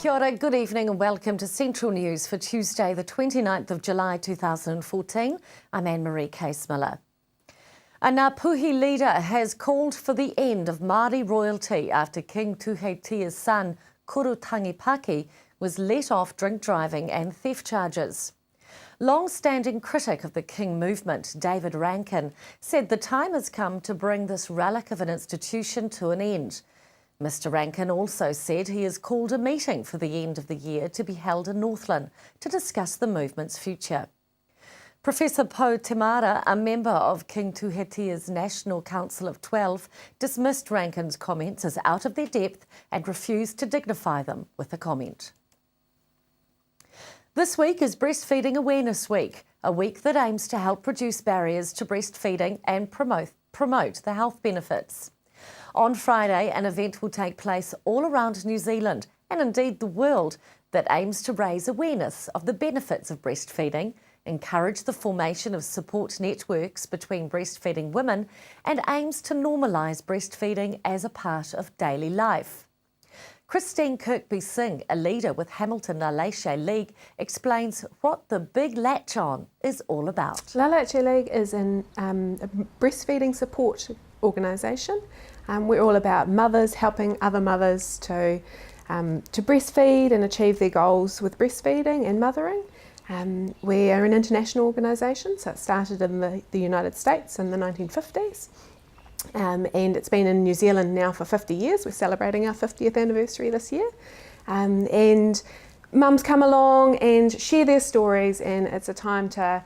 Kia ora, good evening and welcome to Central News for Tuesday the 29th of July 2014. I'm Anne-Marie Case-Miller. A Ngāpuhi leader has called for the end of Māori royalty after King Tuheitia's son, Kuru Tangipaki, was let off drink driving and theft charges. Long-standing critic of the King movement, David Rankin, said the time has come to bring this relic of an institution to an end. Mr Rankin also said he has called a meeting for the end of the year to be held in Northland to discuss the movement's future. Professor Po Temara, a member of King Tuheitia's National Council of 12, dismissed Rankin's comments as out of their depth and refused to dignify them with a comment. This week is Breastfeeding Awareness Week, a week that aims to help reduce barriers to breastfeeding and promote the health benefits. On Friday, an event will take place all around New Zealand and indeed the world that aims to raise awareness of the benefits of breastfeeding, encourage the formation of support networks between breastfeeding women and aims to normalise breastfeeding as a part of daily life. Christine Kirkby-Singh, a leader with Hamilton La Leche League, explains what the Big Latch On is all about. La Leche League is a breastfeeding support organisation. We're all about mothers helping other mothers to breastfeed and achieve their goals with breastfeeding and mothering. We are an international organisation, so it started in the United States in the 1950s. And it's been in New Zealand now for 50 years. We're celebrating our 50th anniversary this year. And mums come along and share their stories, and it's a time to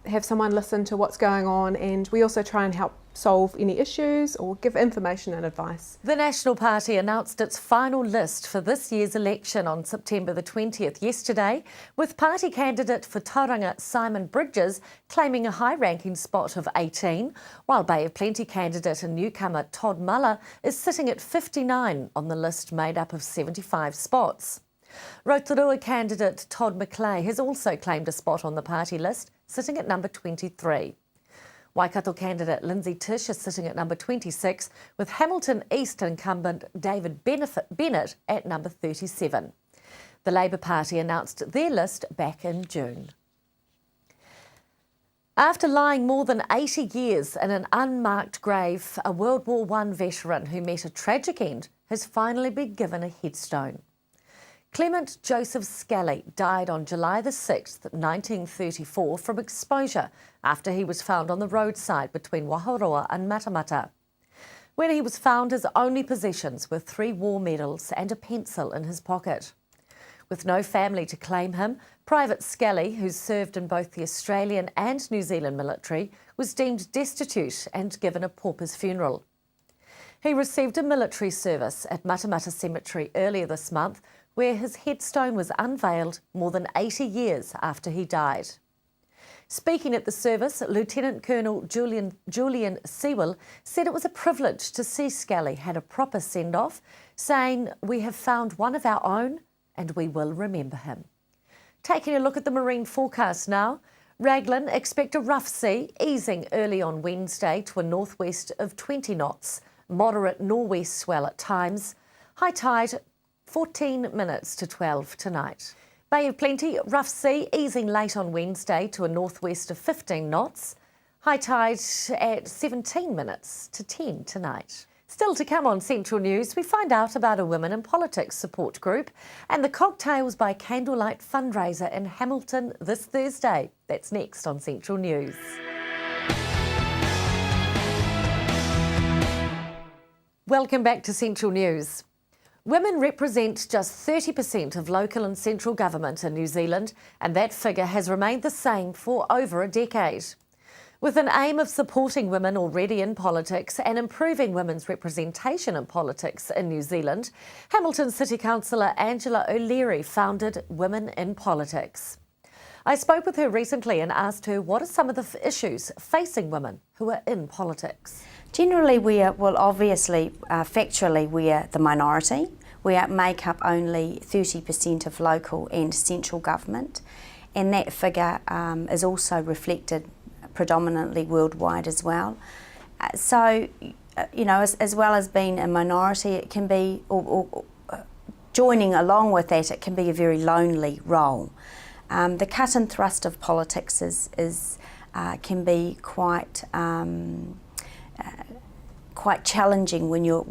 have someone listen to what's going on, and we also try and help solve any issues or give information and advice. The National Party announced its final list for this year's election on September the 20th yesterday, with party candidate for Tauranga Simon Bridges claiming a high-ranking spot of 18, while Bay of Plenty candidate and newcomer Todd Muller is sitting at 59 on the list made up of 75 spots. Rotorua candidate Todd McClay has also claimed a spot on the party list, sitting at number 23. Waikato candidate Lindsay Tish is sitting at number 26, with Hamilton East incumbent David Bennett at number 37. The Labour Party announced their list back in June. After lying more than 80 years in an unmarked grave, a World War I veteran who met a tragic end has finally been given a headstone. Clement Joseph Scally died on July the 6th, 1934 from exposure after he was found on the roadside between Waharoa and Matamata. When he was found, his only possessions were 3 war medals and a pencil in his pocket. With no family to claim him, Private Scally, who served in both the Australian and New Zealand military, was deemed destitute and given a pauper's funeral. He received a military service at Matamata Cemetery earlier this month, where his headstone was unveiled more than 80 years after he died. Speaking at the service, Lieutenant Colonel Julian Sewell said it was a privilege to see Scally had a proper send-off, saying, "We have found one of our own and we will remember him." Taking a look at the marine forecast now, Raglan expect a rough sea, easing early on Wednesday to a northwest of 20 knots, moderate nor'west swell at times, high tide 14 minutes to 12 tonight. Bay of Plenty, rough sea, easing late on Wednesday to a northwest of 15 knots. High tide at 17 minutes to 10 tonight. Still to come on Central News, we find out about a Women in Politics support group and the Cocktails by Candlelight fundraiser in Hamilton this Thursday. That's next on Central News. Welcome back to Central News. Women represent just 30% of local and central government in New Zealand, and that figure has remained the same for over a decade. With an aim of supporting women already in politics and improving women's representation in politics in New Zealand, Hamilton City Councillor Angela O'Leary founded Women in Politics. I spoke with her recently and asked her what are some of the issues facing women who are in politics. Generally, factually, we are the minority. We make up only 30% of local and central government, and that figure is also reflected predominantly worldwide as well. So, as well as being a minority, it can be joining along with that, it can be a very lonely role. The cut and thrust of politics can be quite challenging when you're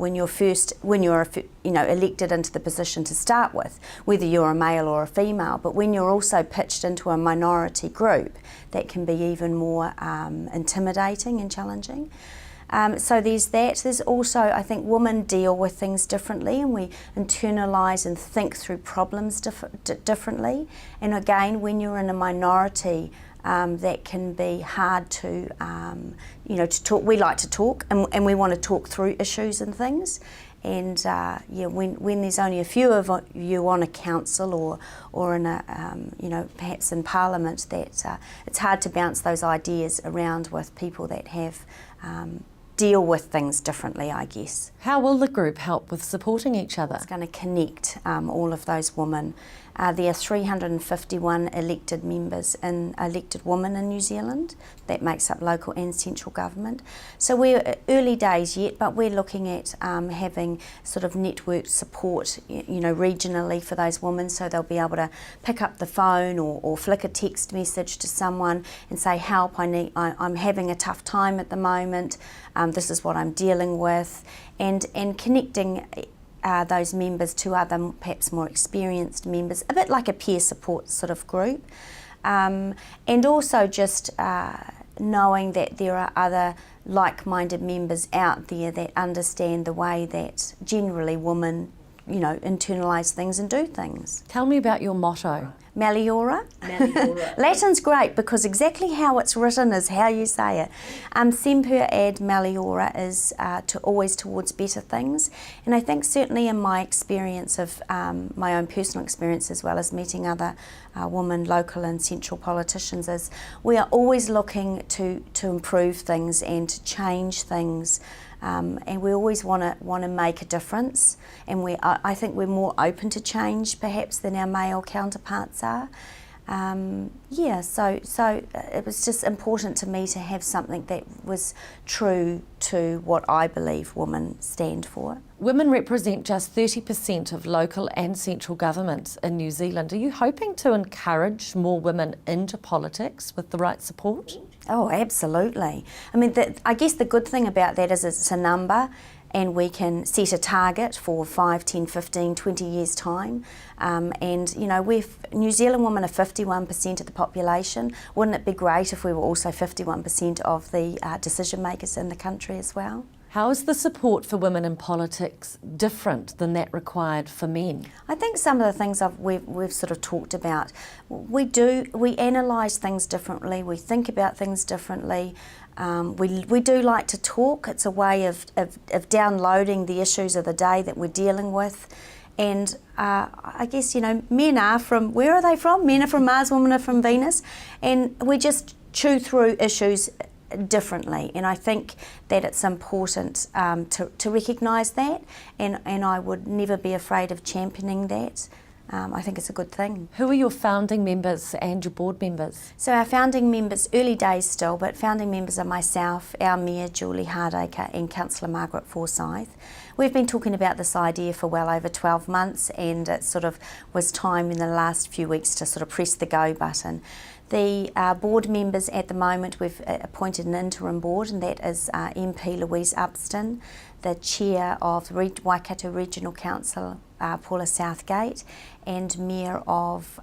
elected into the position to start with, whether you're a male or a female. But when you're also pitched into a minority group, that can be even more intimidating and challenging. So there's that. There's also, I think, women deal with things differently, and we internalise and think through problems differently. And again, when you're in a minority, that can be hard to, to talk. We like to talk, and we want to talk through issues and things. And when there's only a few of you on a council or in a, perhaps in Parliament, that it's hard to bounce those ideas around with people that have deal with things differently, I guess. How will the group help with supporting each other? It's going to connect all of those women. There are 351 elected women in New Zealand. That makes up local and central government. So we're early days yet, but we're looking at having sort of networked support, regionally for those women, so they'll be able to pick up the phone or flick a text message to someone and say, help, I'm having a tough time at the moment, this is what I'm dealing with, and connecting those members to other, perhaps more experienced members, a bit like a peer support sort of group. And also just knowing that there are other like-minded members out there that understand the way that generally women, internalise things and do things. Tell me about your motto. Meliora. Latin's great because exactly how it's written is how you say it. Semper ad meliora is always towards better things. And I think certainly in my experience of my own personal experience, as well as meeting other women, local and central politicians, is we are always looking to improve things and to change things. And we always want to make a difference, and I think we're more open to change perhaps than our male counterparts are. So it was just important to me to have something that was true to what I believe women stand for. Women represent just 30% of local and central governments in New Zealand. Are you hoping to encourage more women into politics with the right support? Oh, absolutely. I mean, I guess the good thing about that is it's a number, and we can set a target for 5, 10, 15, 20 years' time. New Zealand women are 51% of the population. Wouldn't it be great if we were also 51% of the decision makers in the country as well? How is the support for women in politics different than that required for men? I think some of the things we've sort of talked about, we analyse things differently, we think about things differently. We do like to talk. It's a way of downloading the issues of the day that we're dealing with. And I guess, men are from, where are they from? Men are from Mars, women are from Venus. And we just chew through issues differently, and I think that it's important to recognise that, and I would never be afraid of championing that. I think it's a good thing. Who are your founding members and your board members? So our founding members, early days still, but founding members are myself, our Mayor Julie Hardacre, and Councillor Margaret Forsyth. We've been talking about this idea for well over 12 months, and it sort of was time in the last few weeks to sort of press the go button. The board members at the moment, we've appointed an interim board, and that is MP Louise Upston, the chair of Waikato Regional Council, Paula Southgate, and Mayor of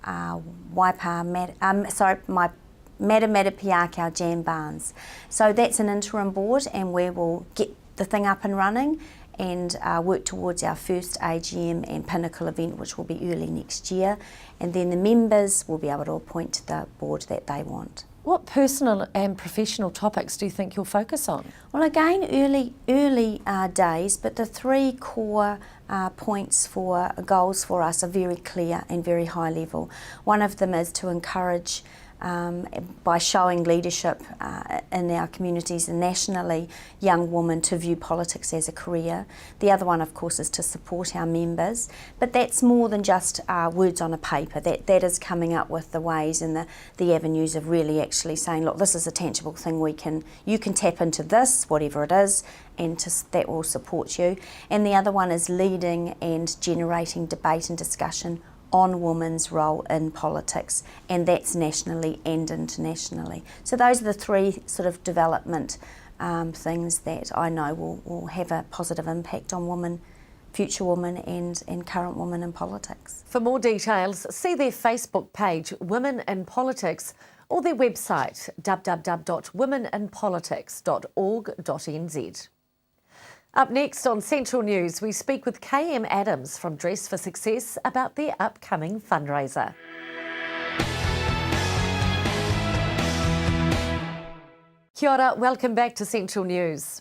Matamatapiakau, Jan Barnes. So that's an interim board, and we will get the thing up and running and work towards our first AGM and pinnacle event, which will be early next year. And then the members will be able to appoint to the board that they want. What personal and professional topics do you think you'll focus on? Well, again, early days, but the three core goals for us are very clear and very high level. One of them is to encourage by showing leadership in our communities and nationally, young women to view politics as a career. The other one, of course, is to support our members, but that's more than just words on a paper. That is coming up with the ways and the avenues of really actually saying, look, this is a tangible thing you can tap into this, whatever it is, and that will support you. And the other one is leading and generating debate and discussion on women's role in politics, and that's nationally and internationally. So those are the three sort of development things that I know will have a positive impact on women, future women and current women in politics. For more details, see their Facebook page, Women in Politics, or their website, www.womeninpolitics.org.nz. Up next on Central News, we speak with KM Adams from Dress for Success about their upcoming fundraiser. Kia ora, welcome back to Central News.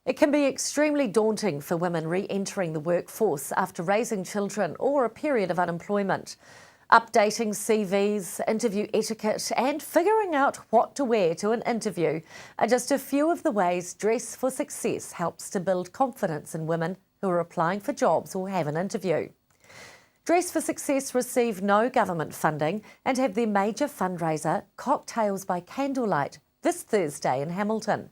It can be extremely daunting for women re-entering the workforce after raising children or a period of unemployment. Updating CVs, interview etiquette and figuring out what to wear to an interview are just a few of the ways Dress for Success helps to build confidence in women who are applying for jobs or have an interview. Dress for Success receive no government funding and have their major fundraiser, Cocktails by Candlelight, this Thursday in Hamilton.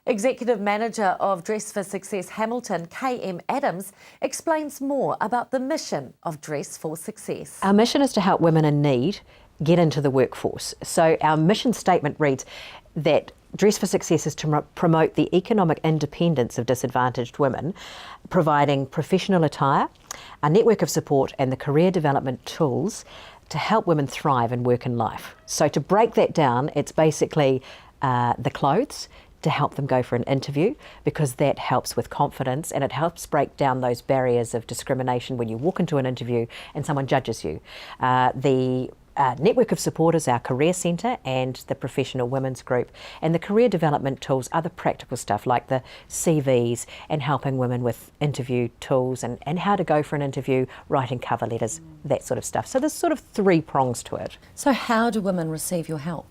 Executive Manager of Dress for Success Hamilton, KM Adams, explains more about the mission of Dress for Success. Our mission is to help women in need get into the workforce. So our mission statement reads that Dress for Success is to promote the economic independence of disadvantaged women, providing professional attire, a network of support and the career development tools to help women thrive in work and life. So to break that down, it's basically the clothes, to help them go for an interview, because that helps with confidence and it helps break down those barriers of discrimination when you walk into an interview and someone judges you. The network of support is our career centre and the professional women's group, and the career development tools are the practical stuff like the CVs and helping women with interview tools and how to go for an interview, writing cover letters, that sort of stuff. So there's sort of three prongs to it. So how do women receive your help?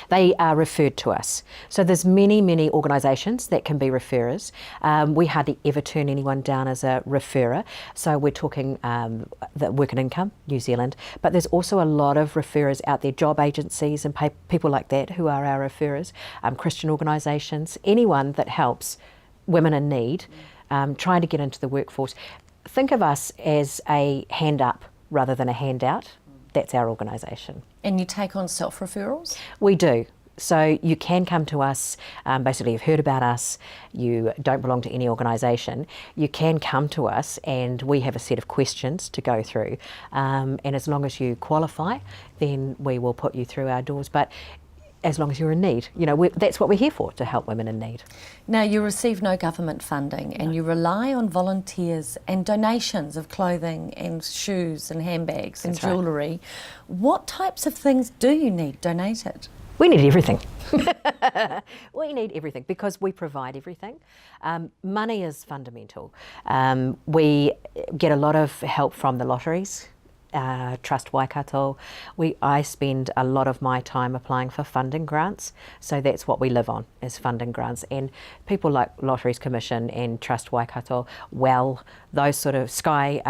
They are referred to us. So there's many organisations that can be referrers. We hardly ever turn anyone down as a referrer. So we're talking the Work and Income, New Zealand, but there's also a lot of referrers out there, job agencies and people like that who are our referrers, Christian organisations, anyone that helps women in need trying to get into the workforce. Think of us as a hand up rather than a handout. That's our organisation. And you take on self-referrals? We do. So you can come to us, basically you've heard about us, you don't belong to any organisation, you can come to us and we have a set of questions to go through. And as long as you qualify, then we will put you through our doors. But as long as you're in need, that's what we're here for, to help women in need. Now, you receive no government funding and you rely on volunteers and donations of clothing and shoes and handbags and jewellery. What types of things do you need donated? We need everything. We need everything because we provide everything. Money is fundamental. We get a lot of help from the lotteries. Trust Waikato. I spend a lot of my time applying for funding grants, so that's what we live on, is funding grants. And people like Lotteries Commission and Trust Waikato, those sort of Sky,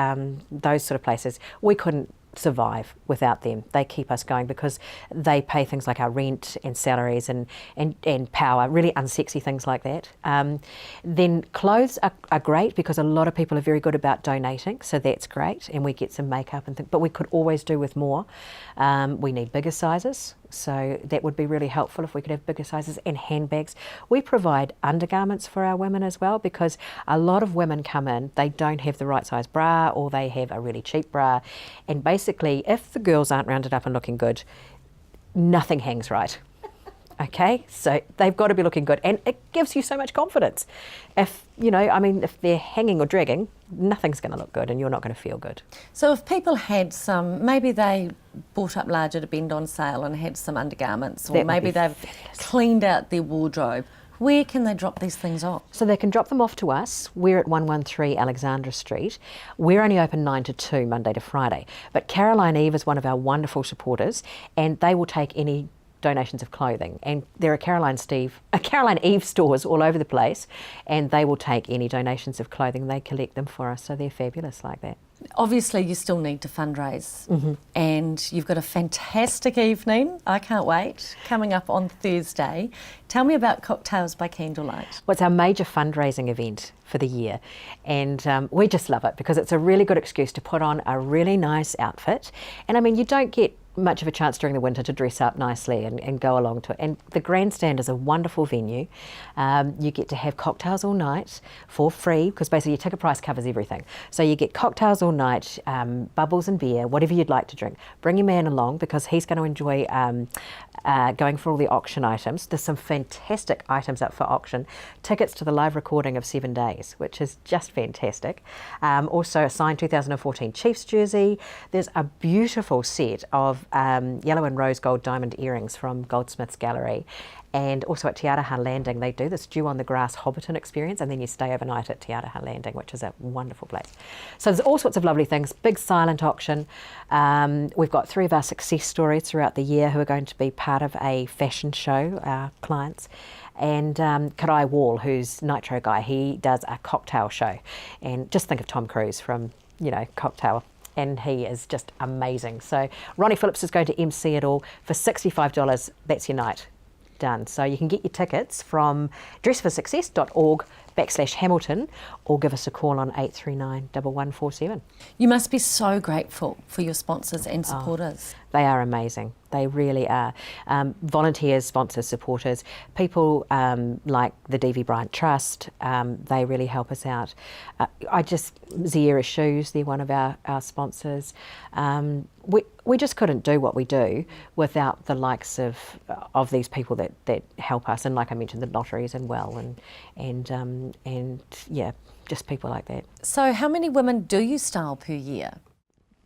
those sort of places, we couldn't survive without them. They keep us going because they pay things like our rent and salaries and power, really unsexy things like that. Then clothes are great because a lot of people are very good about donating, so that's great, and we get some makeup and things, but we could always do with more. We need bigger sizes, so that would be really helpful if we could have bigger sizes, and handbags. We provide undergarments for our women as well, because a lot of women come in, they don't have the right size bra or they have a really cheap bra, and basically if the girls aren't rounded up and looking good, nothing hangs right. Okay, so they've got to be looking good, and it gives you so much confidence. If they're hanging or dragging, nothing's going to look good and you're not going to feel good. So if people had maybe they bought up larger to bend on sale and had some undergarments, or maybe they've cleaned out their wardrobe, Where can they drop these things off? So they can drop them off to us. We're at 113 Alexandra Street. We're only open 9 to 2, Monday to Friday. But Caroline Eve is one of our wonderful supporters, and they will take any donations of clothing. And there are Caroline Eve stores all over the place, and they will take any donations of clothing. They collect them for us, so they're fabulous like that. Obviously, you still need to fundraise, and you've got a fantastic evening. I can't wait. Coming up on Thursday. Tell me about Cocktails by Candlelight. Well, it's our major fundraising event for the year, and we just love it because it's a really good excuse to put on a really nice outfit. And I mean, you don't get much of a chance during the winter to dress up nicely and go along to it. And the Grandstand is a wonderful venue. You get to have cocktails all night for free, because basically your ticket price covers everything. So you get cocktails all night, bubbles and beer, whatever you'd like to drink. Bring your man along because he's going to enjoy going for all the auction items. There's some fantastic items up for auction. Tickets to the live recording of 7 Days, which is just fantastic. Also a signed 2014 Chiefs jersey. There's a beautiful set of yellow and rose gold diamond earrings from Goldsmiths Gallery. And also at Te Araha Landing, they do this Dew on the Grass Hobbiton experience, and then you stay overnight at Te Araha Landing, which is a wonderful place. So there's all sorts of lovely things. Big silent auction. We've got 3 of our success stories throughout the year who are going to be part of a fashion show, our clients. And Karai Wall, who's Nitro Guy, he does a cocktail show. And just think of Tom Cruise from, Cocktail. And he is just amazing. So Ronnie Phillips is going to MC it all for $65. That's your night done. So you can get your tickets from dressforsuccess.org/Hamilton, or give us a call on 839 1147. You must be so grateful for your sponsors and supporters. They are amazing. They really are. Volunteers, sponsors, supporters, people like the D.V. Bryant Trust, they really help us out. Ziera Shoes, they're one of our sponsors. We just couldn't do what we do without the likes of these people that help us, and like I mentioned, the lotteries and just people like that. So how many women do you style per year?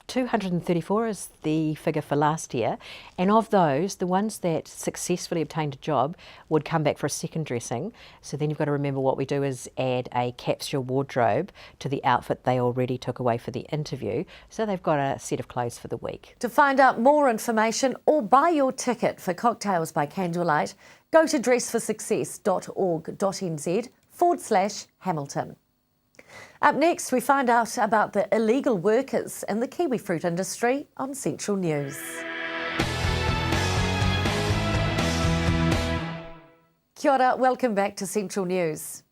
234 is the figure for last year, and of those, the ones that successfully obtained a job would come back for a second dressing. So then you've got to remember what we do is add a capsule wardrobe to the outfit they already took away for the interview, so they've got a set of clothes for the week. To find out more information or buy your ticket for Cocktails by Candlelight, go to dressforsuccess.org.nz/Hamilton. Up next, we find out about the illegal workers in the kiwi fruit industry on Central News. Kia ora, welcome back to Central News.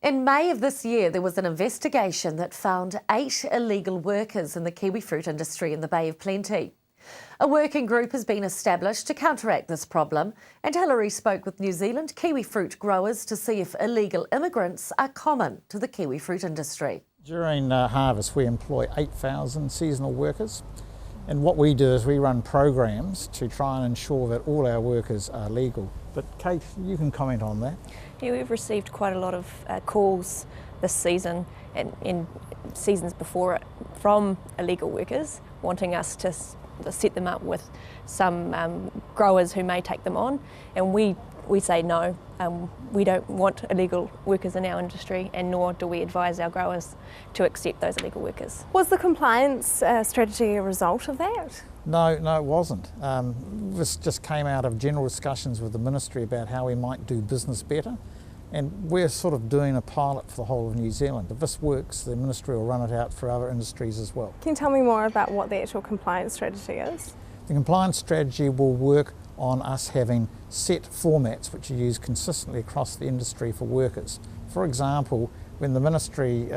In May of this year, there was an investigation that found 8 illegal workers in the kiwi fruit industry in the Bay of Plenty. A working group has been established to counteract this problem, and Hillary spoke with New Zealand kiwi fruit growers to see if illegal immigrants are common to the kiwi fruit industry. During harvest, we employ 8,000 seasonal workers, and what we do is we run programs to try and ensure that all our workers are legal. But Kate, you can comment on that. Yeah, we've received quite a lot of calls this season and in seasons before it from illegal workers wanting us to set them up with some growers who may take them on, and we say no. We don't want illegal workers in our industry, and nor do we advise our growers to accept those illegal workers. Was the compliance strategy a result of that? No, it wasn't. This just came out of general discussions with the Ministry about how we might do business better, and we're sort of doing a pilot for the whole of New Zealand. If this works, the Ministry will run it out for other industries as well. Can you tell me more about what the actual compliance strategy is? The compliance strategy will work on us having set formats which are used consistently across the industry for workers. For example, when the Ministry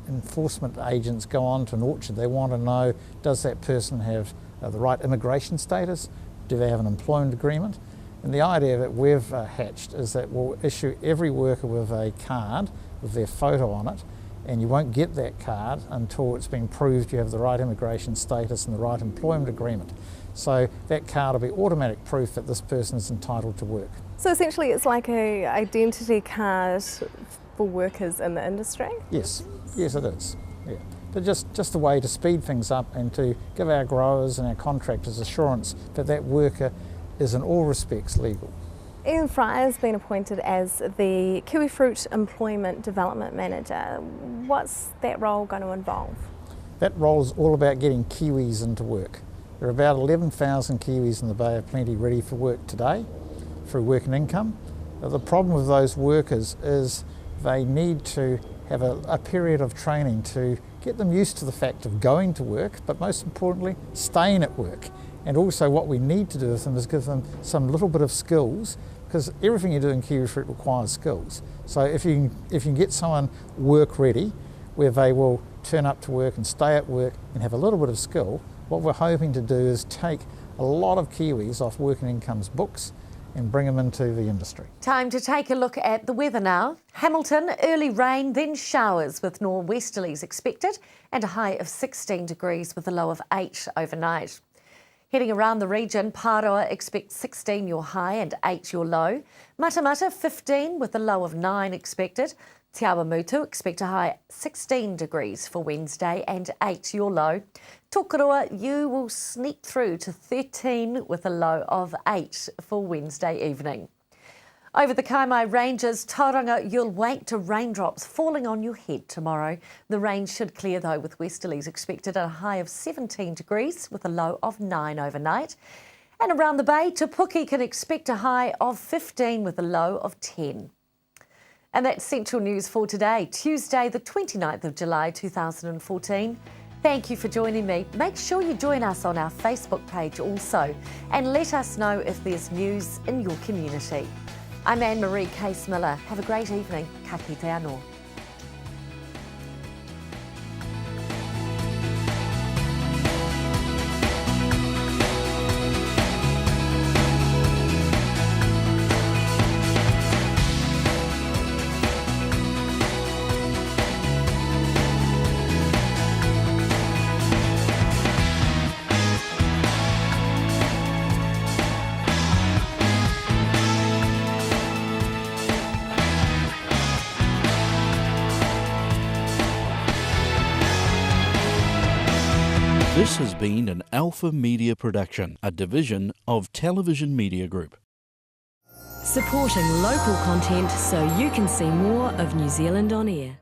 enforcement agents go on to an orchard, they want to know, does that person have the right immigration status? Do they have an employment agreement? And the idea that we've hatched is that we'll issue every worker with a card with their photo on it, and you won't get that card until it's been proved you have the right immigration status and the right employment agreement. So that card will be automatic proof that this person is entitled to work. So essentially it's like an identity card for workers in the industry? Yes, it is. Yeah. But just a way to speed things up and to give our growers and our contractors assurance that that worker is in all respects legal. Ian Fry has been appointed as the Kiwifruit Employment Development Manager. What's that role going to involve? That role is all about getting Kiwis into work. There are about 11,000 Kiwis in the Bay of Plenty ready for work today through Work and Income. The problem with those workers is they need to have a period of training to get them used to the fact of going to work, but most importantly, staying at work. And also what we need to do with them is give them some little bit of skills, because everything you do in Kiwifruit requires skills. So if you can get someone work ready, where they will turn up to work and stay at work and have a little bit of skill, what we're hoping to do is take a lot of Kiwis off Work and Income's books and bring them into the industry. Time to take a look at the weather now. Hamilton, early rain, then showers with nor'westerlies expected and a high of 16 degrees with a low of 8 overnight. Heading around the region, Pāroa expects 16 your high and 8 your low. Matamata 15 with a low of 9 expected. Te Awamutu expect a high 16 degrees for Wednesday and 8 your low. Tokerua, you will sneak through to 13 with a low of 8 for Wednesday evening. Over the Kaimai Ranges, Tauranga, you'll wake to raindrops falling on your head tomorrow. The rain should clear though, with westerlies expected at a high of 17 degrees with a low of 9 overnight. And around the bay, Te Puke can expect a high of 15 with a low of 10. And that's Central News for today, Tuesday the 29th of July 2014. Thank you for joining me. Make sure you join us on our Facebook page also and let us know if there's news in your community. I'm Anne-Marie Case-Miller. Have a great evening. Ka kite anō. This has been an Alpha Media production, a division of Television Media Group. Supporting local content so you can see more of New Zealand on air.